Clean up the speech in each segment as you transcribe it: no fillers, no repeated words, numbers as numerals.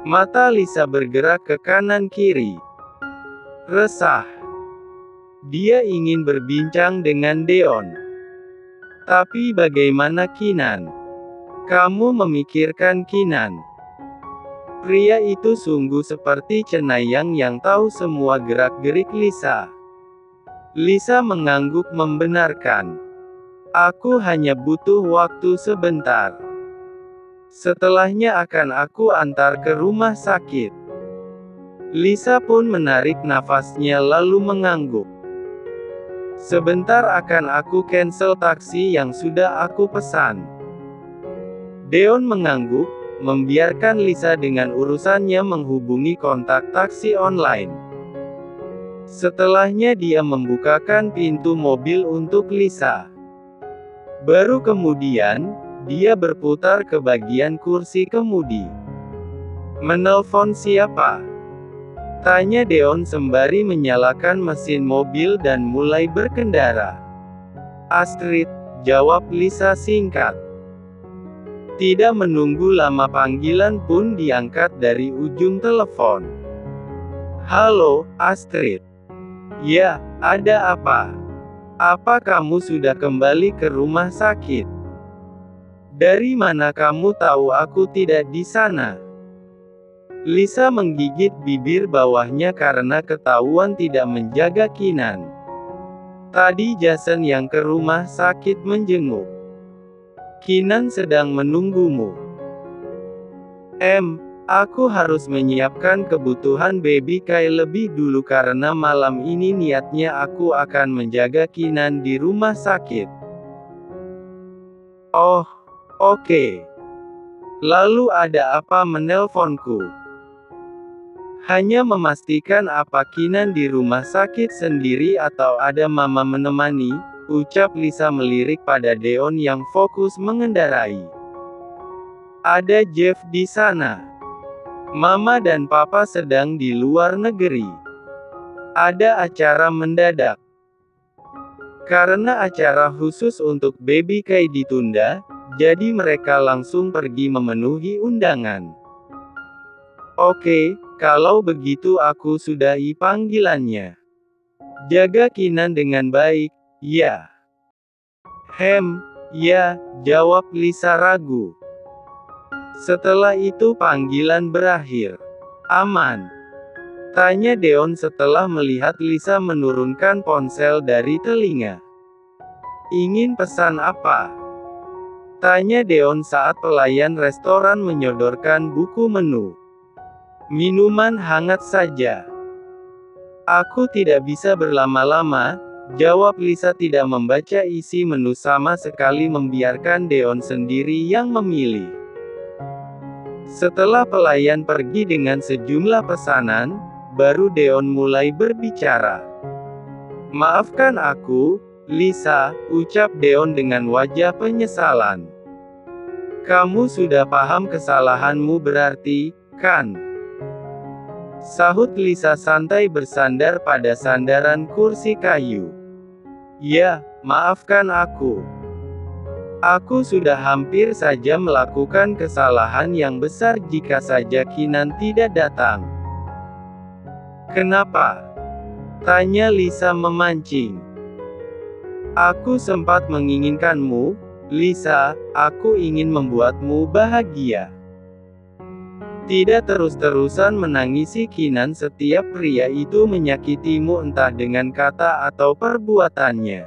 Mata Lisa bergerak ke kanan-kiri. Resah. Dia ingin berbincang dengan Deon. Tapi bagaimana Keenan? Kamu memikirkan Keenan? Pria itu sungguh seperti cenayang yang tahu semua gerak-gerik Lisa. Lisa mengangguk membenarkan. Aku hanya butuh waktu sebentar. Setelahnya akan aku antar ke rumah sakit. Lisa pun menarik nafasnya lalu mengangguk. Sebentar akan aku cancel taksi yang sudah aku pesan. Deon mengangguk, membiarkan Lisa dengan urusannya menghubungi kontak taksi online. Setelahnya dia membukakan pintu mobil untuk Lisa. Baru kemudian, dia berputar ke bagian kursi kemudi. Menelpon siapa? Tanya Deon sembari menyalakan mesin mobil dan mulai berkendara. Astrid, jawab Lisa singkat. Tidak menunggu lama panggilan pun diangkat dari ujung telepon. Halo, Astrid. Ya, ada apa? Apa kamu sudah kembali ke rumah sakit? Dari mana kamu tahu aku tidak di sana? Lisa menggigit bibir bawahnya karena ketahuan tidak menjaga Keenan. Tadi Jason yang ke rumah sakit menjenguk. Keenan sedang menunggumu. Aku harus menyiapkan kebutuhan baby Kai lebih dulu karena malam ini niatnya aku akan menjaga Keenan di rumah sakit. Oh, oke. Lalu ada apa menelponku? Hanya memastikan apa Keenan di rumah sakit sendiri atau ada mama menemani, ucap Lisa melirik pada Deon yang fokus mengendarai. Ada Jeff di sana. Mama dan papa sedang di luar negeri. Ada acara mendadak. Karena acara khusus untuk baby Kai ditunda, jadi mereka langsung pergi memenuhi undangan. Oke, kalau begitu aku sudahi panggilannya. Jaga Keenan dengan baik, ya. Ya, jawab Lisa ragu. Setelah itu panggilan berakhir. Aman? Tanya Deon setelah melihat Lisa menurunkan ponsel dari telinga. Ingin pesan apa? Tanya Deon saat pelayan restoran menyodorkan buku menu. Minuman hangat saja. Aku tidak bisa berlama-lama, jawab Lisa tidak membaca isi menu sama sekali membiarkan Deon sendiri yang memilih. Setelah pelayan pergi dengan sejumlah pesanan, baru Deon mulai berbicara. Maafkan aku, Lisa, ucap Deon dengan wajah penyesalan. Kamu sudah paham kesalahanmu berarti, kan? Sahut Lisa santai bersandar pada sandaran kursi kayu. Ya, maafkan aku. Aku sudah hampir saja melakukan kesalahan yang besar jika saja Keenan tidak datang. Kenapa? Tanya Lisa memancing. Aku sempat menginginkanmu, Lisa, aku ingin membuatmu bahagia. Tidak terus-terusan menangisi Keenan setiap pria itu menyakitimu entah dengan kata atau perbuatannya.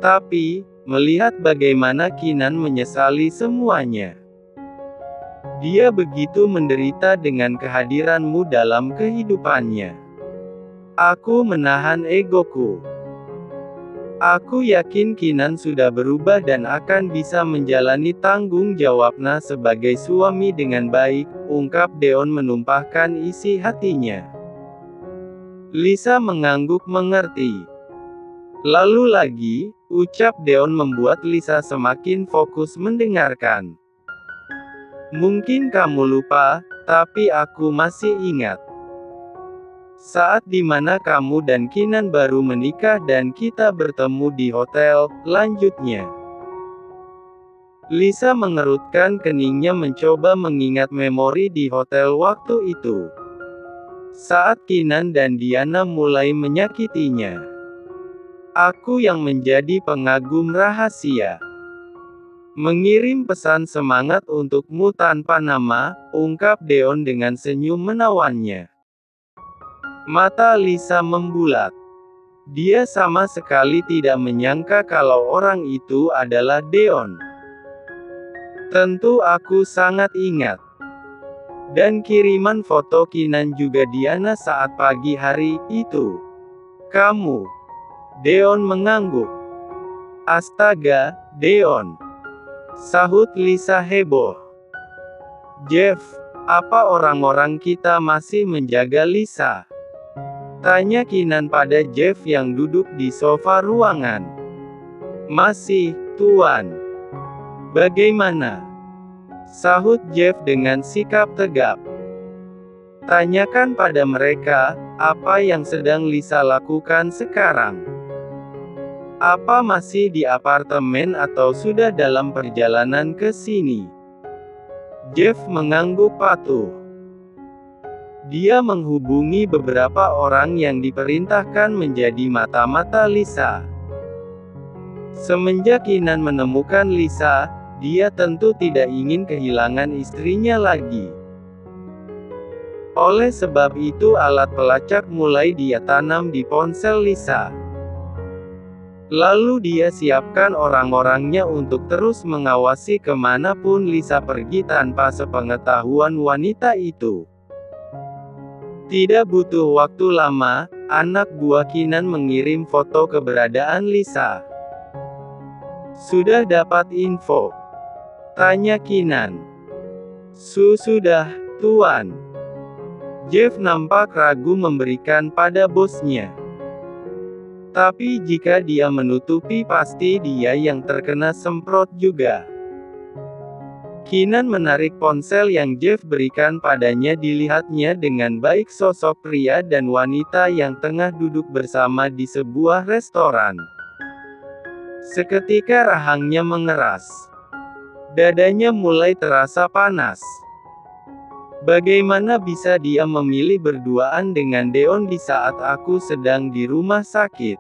Tapi, melihat bagaimana Keenan menyesali semuanya. Dia begitu menderita dengan kehadiranmu dalam kehidupannya. Aku menahan egoku. Aku yakin Keenan sudah berubah dan akan bisa menjalani tanggung jawabnya sebagai suami dengan baik, ungkap Deon menumpahkan isi hatinya. Lisa mengangguk mengerti. Lalu lagi, ucap Deon membuat Lisa semakin fokus mendengarkan. Mungkin kamu lupa, tapi aku masih ingat. Saat dimana kamu dan Keenan baru menikah dan kita bertemu di hotel, lanjutnya. Lisa mengerutkan keningnya mencoba mengingat memori di hotel waktu itu. Saat Kinan dan Diana mulai menyakitinya. Aku yang menjadi pengagum rahasia. Mengirim pesan semangat untukmu tanpa nama, ungkap Deon dengan senyum menawannya. Mata Lisa membulat. Dia sama sekali tidak menyangka kalau orang itu adalah Deon. Tentu aku sangat ingat. Dan kiriman foto Kinan juga Diana saat pagi hari itu. Kamu. Deon mengangguk. Astaga, Deon. Sahut Lisa heboh. Jeff, apa orang-orang kita masih menjaga Lisa? Tanya Kinan pada Jeff yang duduk di sofa ruangan. Masih, Tuan. Bagaimana? Sahut Jeff dengan sikap tegap. Tanyakan pada mereka, apa yang sedang Lisa lakukan sekarang? Apa masih di apartemen atau sudah dalam perjalanan ke sini? Jeff mengangguk patuh. Dia menghubungi beberapa orang yang diperintahkan menjadi mata-mata Lisa. Semenjak Kinan menemukan Lisa, dia tentu tidak ingin kehilangan istrinya lagi. Oleh sebab itu alat pelacak mulai dia tanam di ponsel Lisa. Lalu dia siapkan orang-orangnya untuk terus mengawasi kemanapun Lisa pergi tanpa sepengetahuan wanita itu. Tidak butuh waktu lama, anak buah Kinan mengirim foto keberadaan Lisa. Sudah dapat info? Tanya Kinan. Sudah, Tuan. Jeff nampak ragu memberikan pada bosnya. Tapi jika dia menutupi pasti dia yang terkena semprot juga. Kinan menarik ponsel yang Jeff berikan padanya dilihatnya dengan baik sosok pria dan wanita yang tengah duduk bersama di sebuah restoran. Seketika rahangnya mengeras. Dadanya mulai terasa panas. Bagaimana bisa dia memilih berduaan dengan Deon di saat aku sedang di rumah sakit?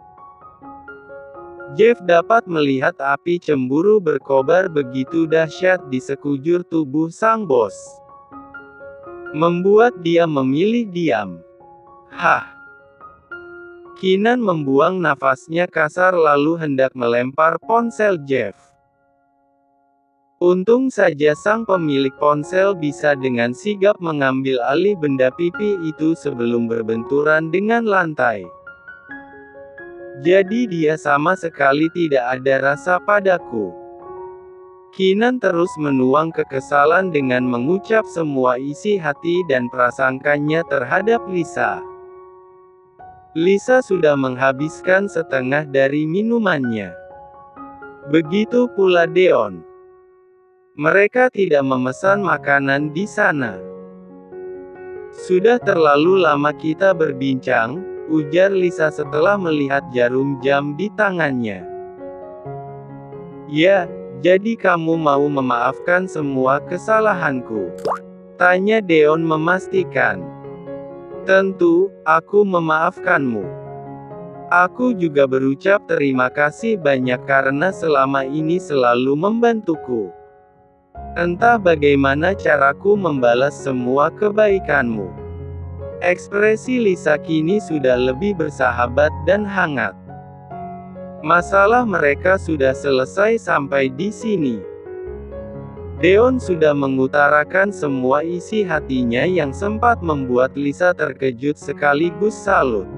Jeff dapat melihat api cemburu berkobar begitu dahsyat di sekujur tubuh sang bos. Membuat dia memilih diam. Hah! Kinan membuang nafasnya kasar lalu hendak melempar ponsel Jeff. Untung saja sang pemilik ponsel bisa dengan sigap mengambil alih benda pipi itu sebelum berbenturan dengan lantai. Jadi dia sama sekali tidak ada rasa padaku. Kinan terus menuang kekesalan dengan mengucap semua isi hati dan prasangkanya terhadap Lisa. Lisa sudah menghabiskan setengah dari minumannya. Begitu pula Deon. Mereka tidak memesan makanan di sana. Sudah terlalu lama kita berbincang, ujar Lisa setelah melihat jarum jam di tangannya. Ya, jadi kamu mau memaafkan semua kesalahanku? Tanya Deon memastikan. Tentu, aku memaafkanmu. Aku juga berucap terima kasih banyak karena selama ini selalu membantuku. Entah bagaimana caraku membalas semua kebaikanmu. Ekspresi Lisa kini sudah lebih bersahabat dan hangat. Masalah mereka sudah selesai sampai di sini. Deon sudah mengutarakan semua isi hatinya yang sempat membuat Lisa terkejut sekaligus salut.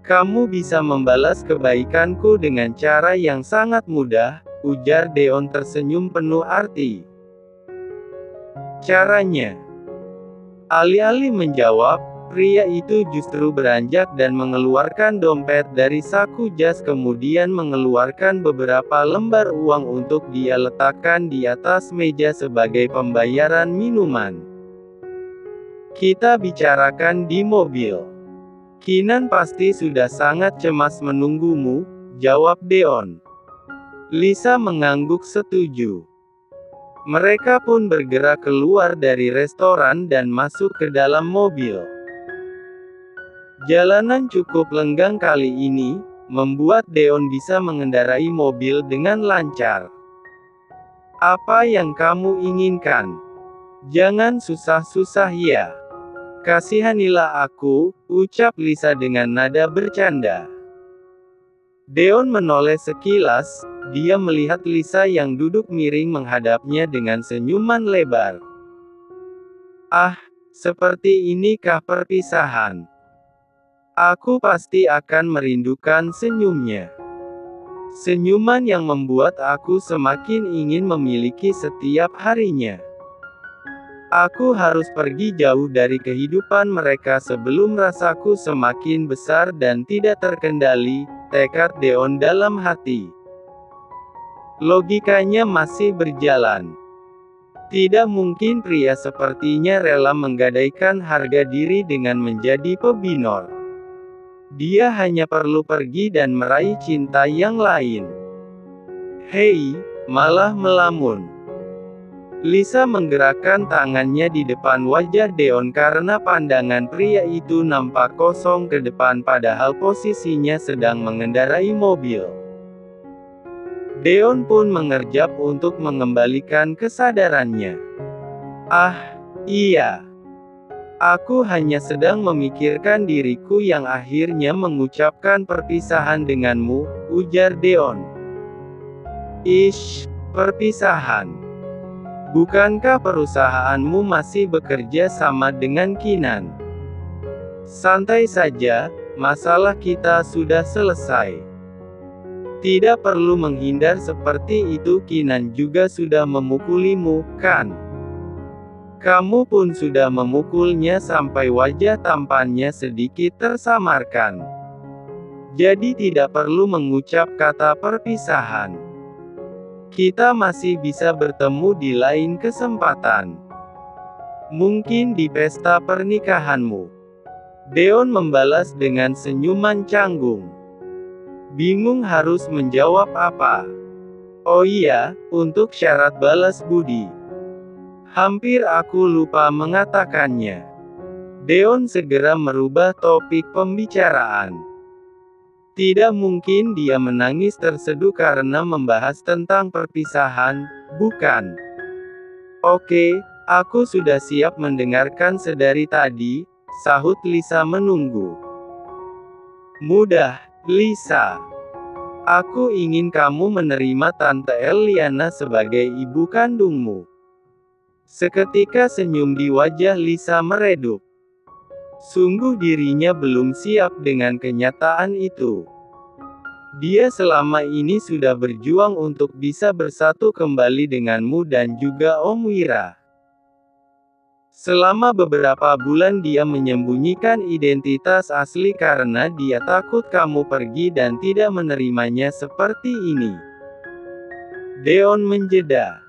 Kamu bisa membalas kebaikanku dengan cara yang sangat mudah, ujar Deon tersenyum penuh arti. Caranya? Alih-alih menjawab, pria itu justru beranjak dan mengeluarkan dompet dari saku jas kemudian mengeluarkan beberapa lembar uang untuk dia letakkan di atas meja sebagai pembayaran minuman. Kita bicarakan di mobil. Kinan pasti sudah sangat cemas menunggumu, jawab Deon. Lisa mengangguk setuju. Mereka pun bergerak keluar dari restoran dan masuk ke dalam mobil. Jalanan cukup lenggang kali ini, membuat Deon bisa mengendarai mobil dengan lancar. Apa yang kamu inginkan? Jangan susah-susah ya. Kasihanilah aku, ucap Lisa dengan nada bercanda. Deon menoleh sekilas, dia melihat Lisa yang duduk miring menghadapnya dengan senyuman lebar. Ah, seperti inikah perpisahan? Aku pasti akan merindukan senyumnya. Senyuman yang membuat aku semakin ingin memiliki setiap harinya. Aku harus pergi jauh dari kehidupan mereka sebelum rasaku semakin besar dan tidak terkendali, tekad Deon dalam hati. Logikanya masih berjalan. Tidak mungkin pria sepertinya rela menggadaikan harga diri dengan menjadi pebinor. Dia hanya perlu pergi dan meraih cinta yang lain. Hei, malah melamun. Lisa menggerakkan tangannya di depan wajah Deon karena pandangan pria itu nampak kosong ke depan padahal posisinya sedang mengendarai mobil. Deon pun mengerjap untuk mengembalikan kesadarannya. Ah, iya. Aku hanya sedang memikirkan diriku yang akhirnya mengucapkan perpisahan denganmu, ujar Deon. Ish, perpisahan. Bukankah perusahaanmu masih bekerja sama dengan Kinan? Santai saja, masalah kita sudah selesai. Tidak perlu menghindar seperti itu. Kinan juga sudah memukulimu, kan? Kamu pun sudah memukulnya sampai wajah tampannya sedikit tersamarkan. Jadi tidak perlu mengucap kata perpisahan. Kita masih bisa bertemu di lain kesempatan. Mungkin di pesta pernikahanmu. Deon membalas dengan senyuman canggung. Bingung harus menjawab apa. Oh iya, untuk syarat balas budi. Hampir aku lupa mengatakannya. Deon segera merubah topik pembicaraan. Tidak mungkin dia menangis terseduh karena membahas tentang perpisahan, bukan? Oke, aku sudah siap mendengarkan sedari tadi, sahut Lisa menunggu. Mudah, Lisa. Aku ingin kamu menerima Tante Eliana sebagai ibu kandungmu. Seketika senyum di wajah Lisa meredup. Sungguh dirinya belum siap dengan kenyataan itu. Dia selama ini sudah berjuang untuk bisa bersatu kembali denganmu dan juga Om Wira. Selama beberapa bulan dia menyembunyikan identitas asli karena dia takut kamu pergi dan tidak menerimanya seperti ini. Deon menjeda.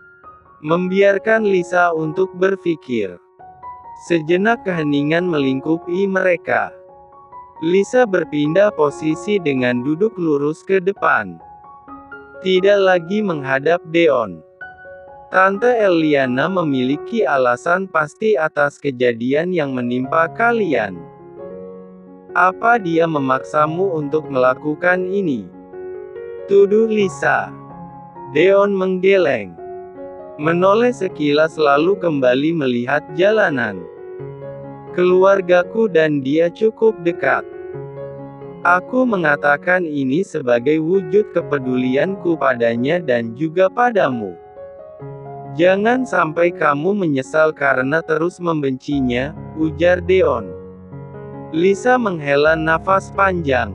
Membiarkan Lisa untuk berpikir. Sejenak keheningan melingkupi mereka. Lisa berpindah posisi dengan duduk lurus ke depan. Tidak lagi menghadap Deon. Tante Eliana memiliki alasan pasti atas kejadian yang menimpa kalian. Apa dia memaksamu untuk melakukan ini? Tuduh Lisa. Deon menggeleng. Menoleh sekilas lalu kembali melihat jalanan. Keluargaku dan dia cukup dekat. Aku mengatakan ini sebagai wujud kepedulianku padanya dan juga padamu. Jangan sampai kamu menyesal karena terus membencinya, ujar Deon. Lisa menghela nafas panjang.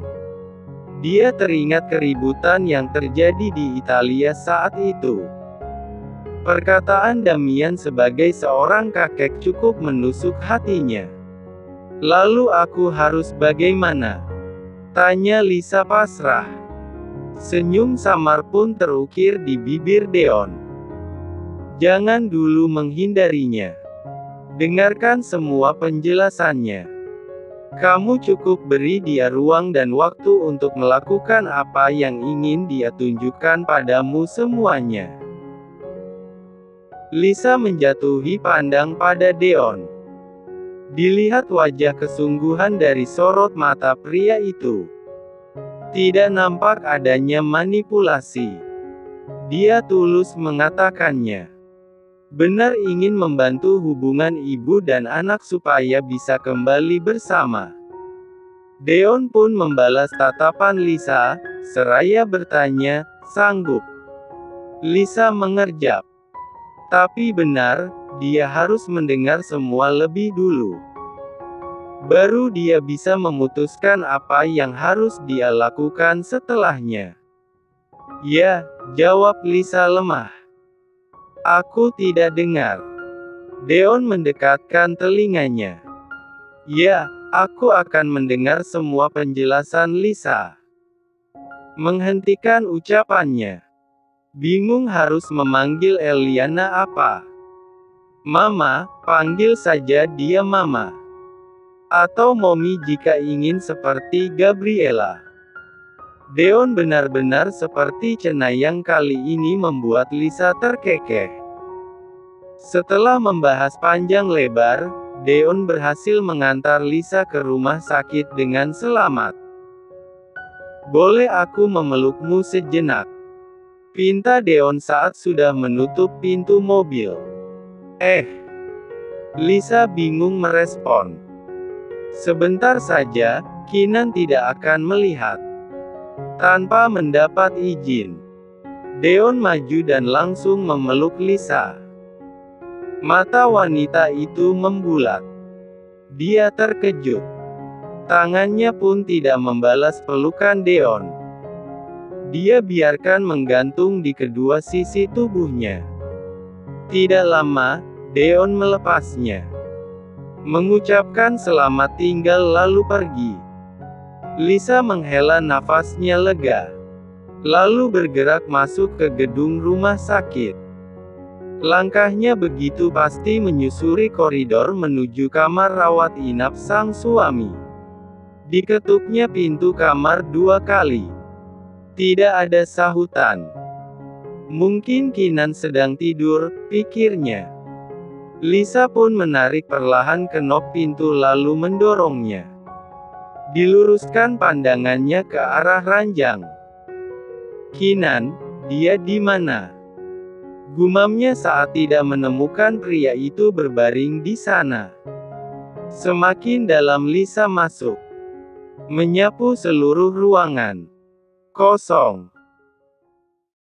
Dia teringat keributan yang terjadi di Italia saat itu. Perkataan Damian sebagai seorang kakek cukup menusuk hatinya. Lalu aku harus bagaimana? Tanya Lisa pasrah. Senyum samar pun terukir di bibir Deon. Jangan dulu menghindarinya. Dengarkan semua penjelasannya. Kamu cukup beri dia ruang dan waktu untuk melakukan apa yang ingin dia tunjukkan padamu semuanya. Lisa menjatuhi pandang pada Deon. Dilihat wajah kesungguhan dari sorot mata pria itu. Tidak nampak adanya manipulasi. Dia tulus mengatakannya. Benar ingin membantu hubungan ibu dan anak supaya bisa kembali bersama. Deon pun membalas tatapan Lisa, seraya bertanya, sanggup? Lisa mengerjap. Tapi benar, dia harus mendengar semua lebih dulu. Baru dia bisa memutuskan apa yang harus dia lakukan setelahnya. Ya, jawab Lisa lemah. Aku tidak dengar. Deon mendekatkan telinganya. Ya, aku akan mendengar semua penjelasan Lisa. Menghentikan ucapannya. Bingung harus memanggil Eliana apa. Mama, panggil saja dia Mama. Atau Mommy jika ingin seperti Gabriela. Deon benar-benar seperti cenayang kali ini membuat Lisa terkekeh. Setelah membahas panjang lebar, Deon berhasil mengantar Lisa ke rumah sakit dengan selamat. Boleh aku memelukmu sejenak? Pinta Deon saat sudah menutup pintu mobil. Lisa bingung merespon. Sebentar saja, Kinan tidak akan melihat. Tanpa mendapat izin, Deon maju dan langsung memeluk Lisa. Mata wanita itu membulat. Dia terkejut. Tangannya pun tidak membalas pelukan Deon. Dia biarkan menggantung di kedua sisi tubuhnya. Tidak lama, Deon melepasnya. Mengucapkan selamat tinggal lalu pergi. Lisa menghela nafasnya lega. Lalu bergerak masuk ke gedung rumah sakit. Langkahnya begitu pasti menyusuri koridor menuju kamar rawat inap sang suami. Diketuknya pintu kamar 2 kali. Tidak ada sahutan. Mungkin Kinan sedang tidur, pikirnya. Lisa pun menarik perlahan kenop pintu lalu mendorongnya. Diluruskan pandangannya ke arah ranjang. Kinan, dia di mana? Gumamnya saat tidak menemukan pria itu berbaring di sana. Semakin dalam Lisa masuk. Menyapu seluruh ruangan. Kosong.